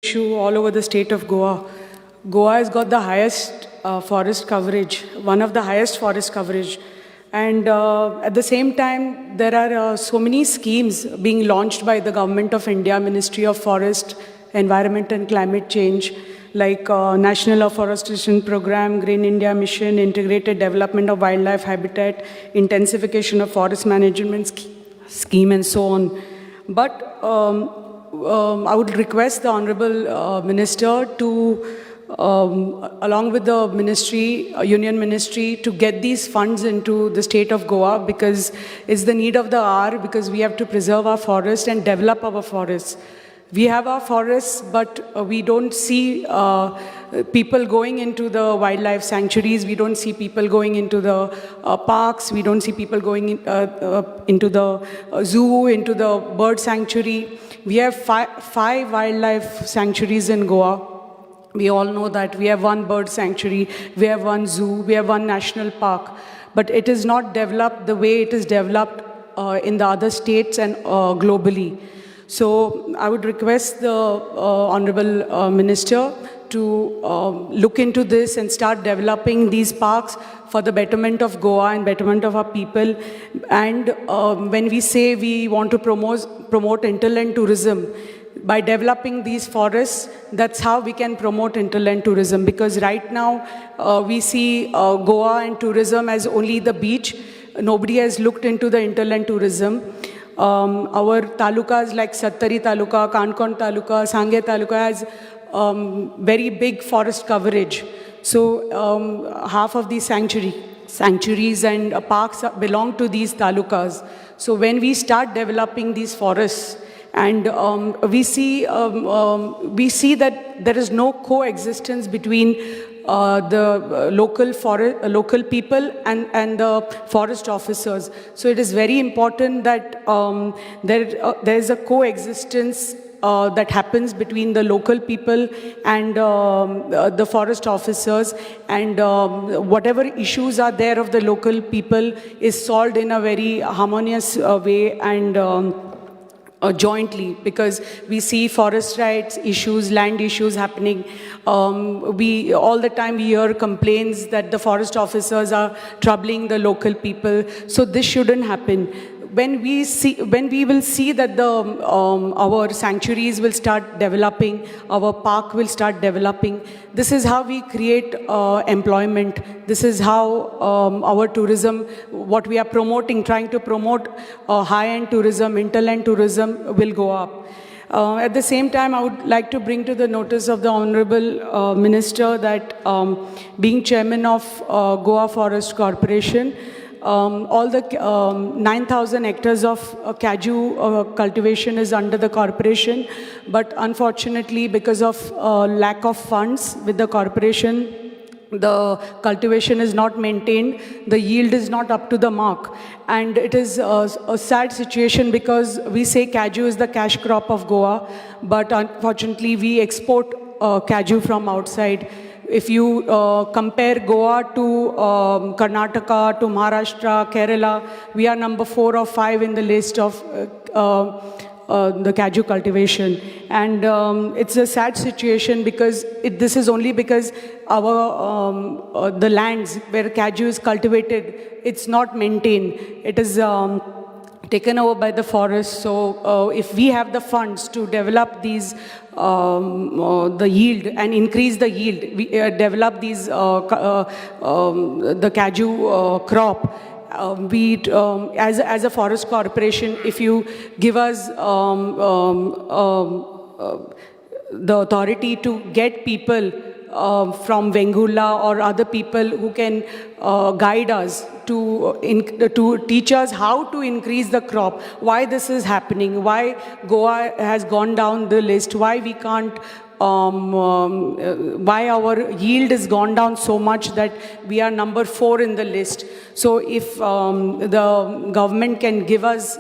issue all over the state of Goa. Goa has got the highest forest coverage, one of the highest forest coverage. And at the same time, there are so many schemes being launched by the Government of India, Ministry of Forest, Environment and Climate Change, like National Afforestation Program, Green India Mission, Integrated Development of Wildlife Habitat, Intensification of Forest Management Scheme, and so on. But I would request the Honorable Minister to, along with the ministry, Union Ministry, to get these funds into the state of Goa, because it's the need of the hour, because we have to preserve our forests and develop our forests. We have our forests, but we don't see people going into the wildlife sanctuaries. We don't see people going into the parks. We don't see people going into the zoo, into the bird sanctuary. We have five wildlife sanctuaries in Goa. We all know that we have one bird sanctuary, we have one zoo, we have one national park. But it is not developed the way it is developed in the other states and globally. So I would request the Honorable Minister to look into this and start developing these parks for the betterment of Goa and betterment of our people. And when we say we want to promote hinterland tourism, by developing these forests, that's how we can promote hinterland tourism. Because right now, we see Goa and tourism as only the beach. Nobody has looked into the hinterland tourism. Our talukas like Sattari Taluka, Kankon Taluka, Sangye Taluka has very big forest coverage. So half of these sanctuaries and parks belong to these talukas. So when we start developing these forests, and we see that there is no coexistence between the local people and the forest officers. So it is very important that there is a coexistence that happens between the local people and the forest officers, and whatever issues are there of the local people is solved in a very harmonious way and jointly, because we see forest rights issues, land issues happening. We all the time hear complaints that the forest officers are troubling the local people. So this shouldn't happen. When we will see that our sanctuaries will start developing, our park will start developing, this is how we create employment. This is how our tourism, what we are promoting, trying to promote high-end tourism, hinterland tourism will go up. At the same time, I would like to bring to the notice of the Honorable Minister that being chairman of Goa Forest Corporation, all the 9,000 hectares of cashew cultivation is under the corporation, but unfortunately, because of lack of funds with the corporation, the cultivation is not maintained, the yield is not up to the mark. And it is a sad situation, because we say cashew is the cash crop of Goa, but unfortunately we export cashew from outside. If you compare Goa to Karnataka, to Maharashtra, Kerala, we are number 4 or 5 in the list of the cashew cultivation. And it's a sad situation, because this is only because our the lands where cashew is cultivated, it's not maintained. It is taken over by the forest. So if we have the funds to develop these the yield and increase the yield, we develop these the cashew crop. As a forest corporation, if you give us the authority to get people from Vengula or other people who can guide us to teach us how to increase the crop, why this is happening, why Goa has gone down the list, why we can't, why our yield has gone down so much that we are number 4 in the list. So if the government can give us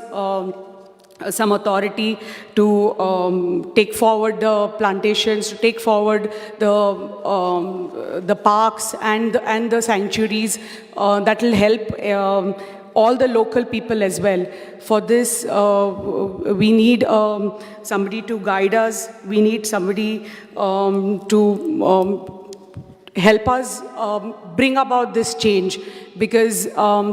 some authority to take forward the plantations, to take forward the parks and the sanctuaries, that will help all the local people as well. For this, we need somebody to guide us. We need somebody to help us bring about this change, because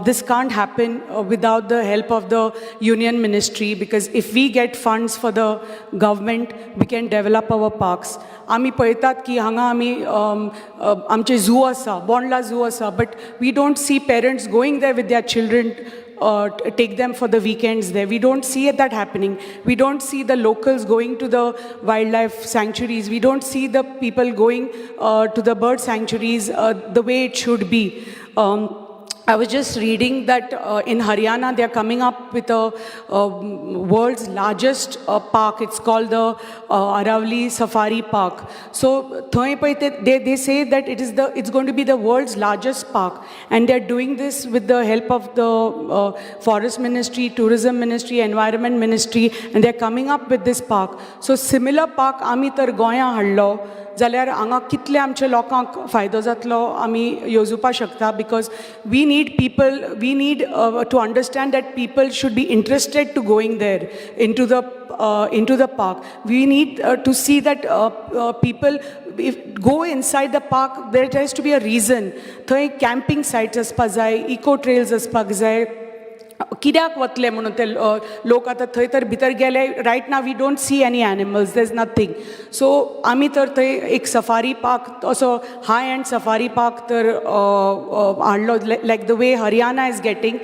this can't happen without the help of the union ministry, because if we get funds for the government, we can develop our parks. आमी पळयतात की हांगा आमी आमचे झू आसा, बोंडला झू आसा, but we don't see parents going there with their children, take them for the weekends there. We don't see that happening. We don't see the locals going to the wildlife sanctuaries. We don't see the people going to the bird sanctuaries the way it should be. I was just reading that in Haryana they are coming up with a world's largest park. It's called the Aravali Safari Park. So they say that it's going to be the world's largest park, and they're doing this with the help of the Forest Ministry, Tourism Ministry, Environment Ministry, and they're coming up with this park. So similar park आमी तर गोंया हाडलो जाल्यार हांगा कितले आमच्या लोकांक फायदो जातलो आमी येवजुपा शकता, because we need people, we need to understand that people should be interested to going there into the park. We need to see that people go inside the park. There has to be a reason. थंय camping sites आसपाक जाय, eco trails आसपाक जाय. कित्याक वतले म्हणून ते लोक आतां थंय तर भितर गेले, right now we don't see any animals, there is nothing. So आमी तर थंय एक सफारी पार्क, असो हाय एंड सफारी पार्क तर हाडलो, like the way Haryana is getting.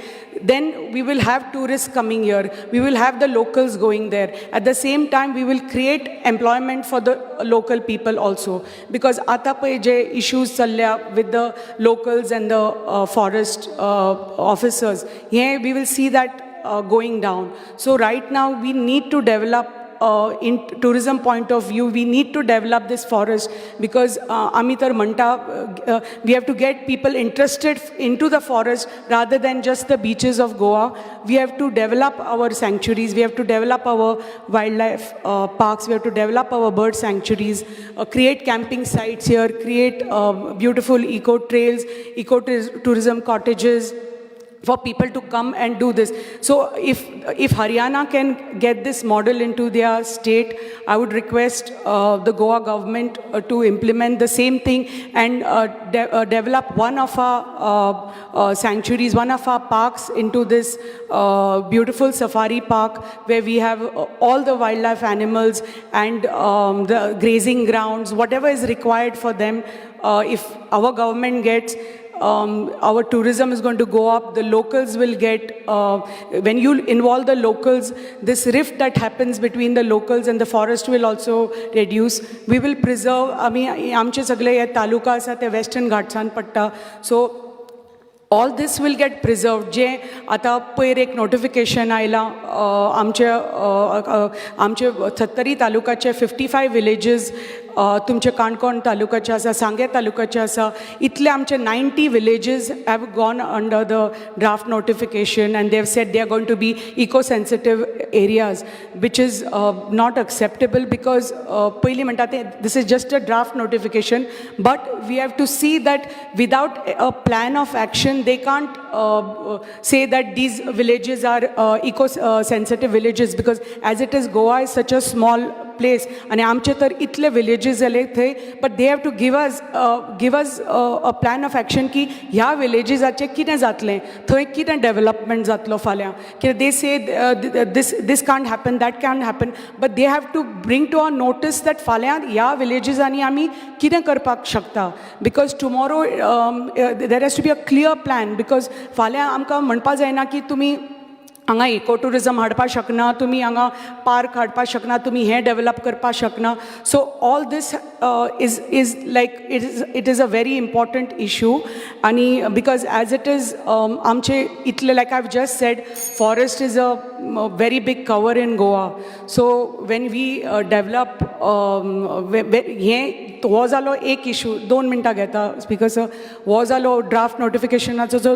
Then we will have tourists coming here. We will have the locals going there. At the same time, we will create employment for the local people also. Because आता पळय जे issues चल्ल्या with the locals and the forest officers, here we will see that going down. So right now, we need to develop in tourism point of view, we need to develop this forest, because Amitar Manta, we have to get people interested into the forest rather than just the beaches of Goa. We have to develop our sanctuaries, we have to develop our wildlife parks, we have to develop our bird sanctuaries, create camping sites here, create beautiful eco trails, eco tourism cottages, for people to come and do this. So if Haryana can get this model into their state, I would request the Goa government to implement the same thing and develop one of our sanctuaries, one of our parks into this beautiful safari park, where we have all the wildlife animals and the grazing grounds, whatever is required for them. If our government gets, our tourism is going to go up, the locals will get, when you involve the locals, this rift that happens between the locals and the forest will also reduce. We will preserve, आमचे सगळे हे तालुका आसा ते western घाट्सान पडटा, so all this will get preserved. जे आता पयर एक notification आयलां, आमचे 70 तालुकाचे 55 विलेजीस तुमचे काणकोण तालुकाचे आसा, सांगे तालुकाचे आसा, इतले आमचे 90 villages have gone under the draft notification, and they have said they are going to be eco-sensitive areas, which is not acceptable, because पयलीं म्हणटा ते this is just a draft notification, but we have to see that without a plan of action, they can't say that these villages are eco-sensitive villages, because as it is, Goa is such a small place, and आमचे तर इतले villages जाले थंय, but they have to give us a plan of action की ह्या villagesचे कितें जातलें, थंय कितें development जातलो फाल्यां. कित्याक they say this can't happen, that can't happen, but they have to bring to our notice that फाल्यां ह्या villagesनी आमी कितें करपाक शकता, because tomorrow there has to be a clear plan, because फाल्यां आमकां म्हणपा जायना की तुमी हांगा इको टुरिजम हाडपा शकना, तुमी हांगा पार्क हाडपा शकना, तुमी हें डेवलप करपा शकना. So all these is like it is a very important issue, आणि because as it is आमचे इतले, like I've just said, forest is a very big cover in Goa. So when we develop हें हो जालो एक issue, 2 मिनटां घेता speaker sir, हो जालो ड्राफ्ट नोटिफिकेशनाचो जो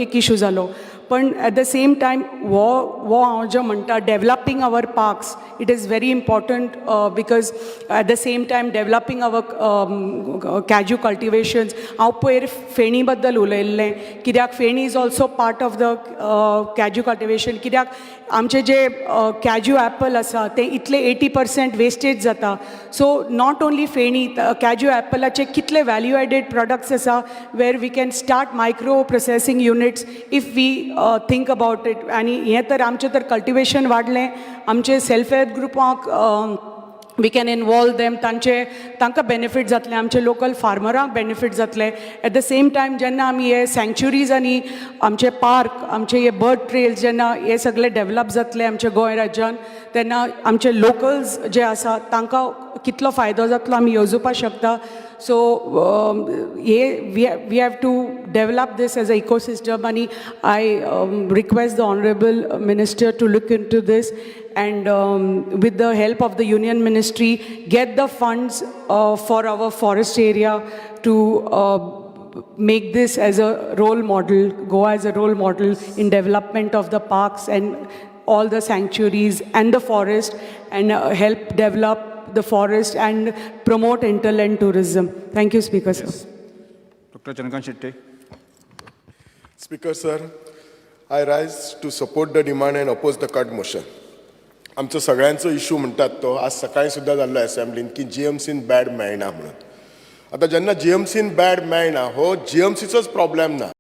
एक इशू जालो. पण at the same time wo हांव जें म्हणटा developing our parks, it is very important because at the same time developing our cashew cultivations. हांव पयर फेणी बद्दल उलयल्लें कित्याक feni is also part of the cashew cultivation. कित्याक आमचे जे cashew apple आसा ते इतले 80% wastage जाता. So not only feni cashew appleचे कितले value added products आसा where we can start micro processing units if we think about it. आनी हें तर आमचें तर कल्टिवेशन वाडलें, आमचे सेल्फ हेल्प ग्रुपाक we can involve them, तांकां बेनिफीट जातलें, आमचे लोकल फार्मरांक बेनिफीट जातलें. एट द सेम टायम जेन्ना आमी हे सँक्च्युरीज आनी आमचे पार्क, आमचे हे बर्ड ट्रेल्स जेन्ना हे सगळे डेवलप जातले आमच्या गोंय राज्यान, तेन्ना आमचे लोकल्स जे आसा तांकां कितलो फायदो जातलो आमी येवजोवपाक शकता. So we have to develop this as an ecosystem, and I request the Honorable Minister to look into this and with the help of the Union Ministry get the funds for our forest area to make this as a role model, Goa as a role model in development of the parks and all the sanctuaries and the forest, and help develop the forest and promote interland tourism. Thank you, Speaker, sir. Yes. Dr. Chandrakant Shetty. Speaker, sir, I rise to support the demand and oppose the cut motion. आमचो सगळ्यांचो issue म्हणटात तो आज सकाळी सुद्धा जाल्लो असेंब्लीन की जीएमसीन bad मेळना म्हणून. आतां जेन्ना जीएमसीन बॅड मेळना हो जीएमसीचोच प्रॉब्लेम ना.